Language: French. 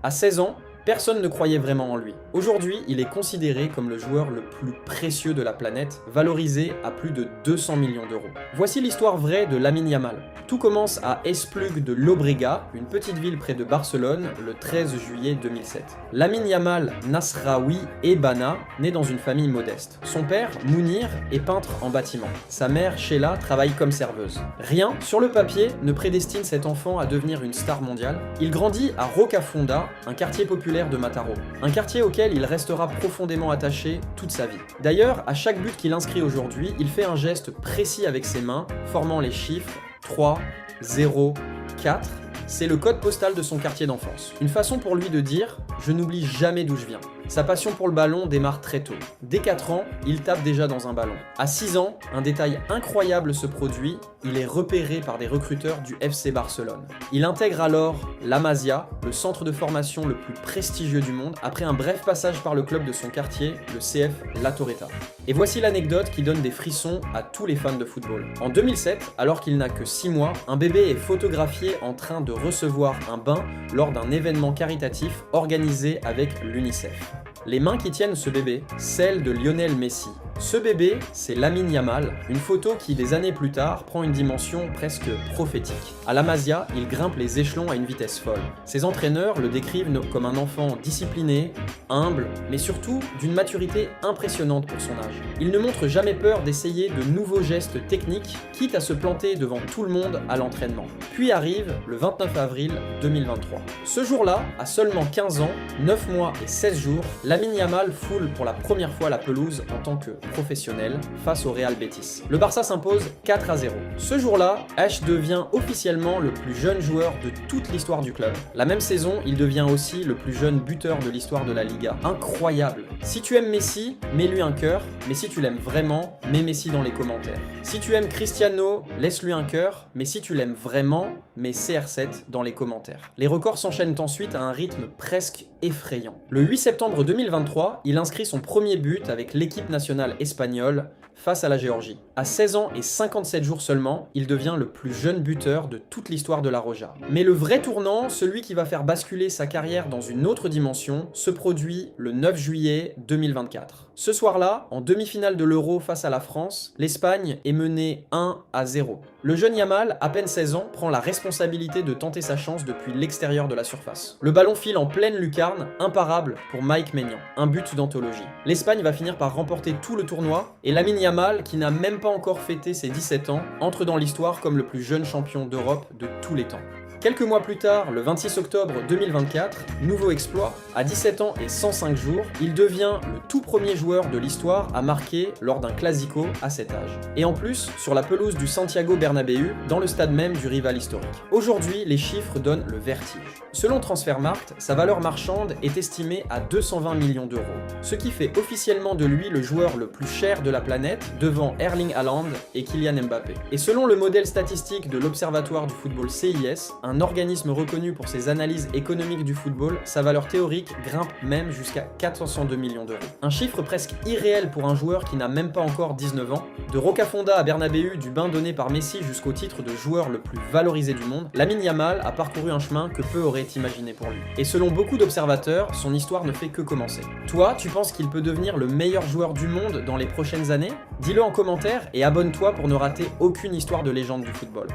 À 16 ans, personne ne croyait vraiment en lui. Aujourd'hui, il est considéré comme le joueur le plus précieux de la planète, valorisé à plus de 200 millions d'euros. Voici l'histoire vraie de Lamine Yamal. Tout commence à Esplugue de Llobregat, une petite ville près de Barcelone, le 13 juillet 2007. Lamine Yamal Nasraoui Ebana naît dans une famille modeste. Son père, Mounir, est peintre en bâtiment. Sa mère, Sheila, travaille comme serveuse. Rien, sur le papier, ne prédestine cet enfant à devenir une star mondiale. Il grandit à Rocafonda, un quartier populaire de Mataró. Un quartier auquel il restera profondément attaché toute sa vie. D'ailleurs, à chaque but qu'il inscrit aujourd'hui, il fait un geste précis avec ses mains, formant les chiffres 3, 0, 4. C'est le code postal de son quartier d'enfance. Une façon pour lui de dire « je n'oublie jamais d'où je viens ». Sa passion pour le ballon démarre très tôt. Dès 4 ans, il tape déjà dans un ballon. À 6 ans, un détail incroyable se produit, il est repéré par des recruteurs du FC Barcelone. Il intègre alors la Masia, le centre de formation le plus prestigieux du monde, après un bref passage par le club de son quartier, le CF La Torreta. Et voici l'anecdote qui donne des frissons à tous les fans de football. En 2007, alors qu'il n'a que 6 mois, un bébé est photographié en train de recevoir un bain lors d'un événement caritatif organisé avec l'UNICEF. Les mains qui tiennent ce bébé, celles de Lionel Messi. Ce bébé, c'est Lamine Yamal, une photo qui, des années plus tard, prend une dimension presque prophétique. À la Masia, il grimpe les échelons à une vitesse folle. Ses entraîneurs le décrivent comme un enfant discipliné, humble, mais surtout d'une maturité impressionnante pour son âge. Il ne montre jamais peur d'essayer de nouveaux gestes techniques, quitte à se planter devant tout le monde à l'entraînement. Puis arrive le 29 avril 2023. Ce jour-là, à seulement 15 ans, 9 mois et 16 jours, Lamine Yamal foule pour la première fois la pelouse en tant que professionnel face au Real Betis. Le Barça s'impose 4-0. Ce jour-là, H devient officiellement le plus jeune joueur de toute l'histoire du club. La même saison, il devient aussi le plus jeune buteur de l'histoire de la Liga. Incroyable! Si tu aimes Messi, mets-lui un cœur, mais si tu l'aimes vraiment, mets Messi dans les commentaires. Si tu aimes Cristiano, laisse-lui un cœur, mais si tu l'aimes vraiment, mets CR7 dans les commentaires. Les records s'enchaînent ensuite à un rythme presque effrayant. Le 8 septembre 2023, il inscrit son premier but avec l'équipe nationale espagnole face à la Géorgie. À 16 ans et 57 jours seulement, il devient le plus jeune buteur de toute l'histoire de la Roja. Mais le vrai tournant, celui qui va faire basculer sa carrière dans une autre dimension, se produit le 9 juillet 2024. Ce soir-là, en demi-finale de l'Euro face à la France, l'Espagne est menée 1-0. Le jeune Yamal, à peine 16 ans, prend la responsabilité de tenter sa chance depuis l'extérieur de la surface. Le ballon file en pleine lucarne, imparable pour Mike Maignan, un but d'anthologie. L'Espagne va finir par remporter tout le tournoi, et Lamine Yamal, qui n'a même pas encore fêté ses 17 ans, entre dans l'histoire comme le plus jeune champion d'Europe de tous les temps. Quelques mois plus tard, le 26 octobre 2024, nouveau exploit, à 17 ans et 105 jours, il devient le tout premier joueur de l'histoire à marquer lors d'un classico à cet âge. Et en plus, sur la pelouse du Santiago Bernabéu, dans le stade même du rival historique. Aujourd'hui, les chiffres donnent le vertige. Selon Transfermarkt, sa valeur marchande est estimée à 220 millions d'euros, ce qui fait officiellement de lui le joueur le plus cher de la planète, devant Erling Haaland et Kylian Mbappé. Et selon le modèle statistique de l'Observatoire du football CIS, un organisme reconnu pour ses analyses économiques du football, sa valeur théorique grimpe même jusqu'à 402 millions d'euros. Un chiffre presque irréel pour un joueur qui n'a même pas encore 19 ans. De Rocafonda à Bernabéu, du bain donné par Messi jusqu'au titre de joueur le plus valorisé du monde, Lamine Yamal a parcouru un chemin que peu auraient imaginé pour lui. Et selon beaucoup d'observateurs, son histoire ne fait que commencer. Toi, tu penses qu'il peut devenir le meilleur joueur du monde dans les prochaines années? Dis-le en commentaire et abonne-toi pour ne rater aucune histoire de légende du football.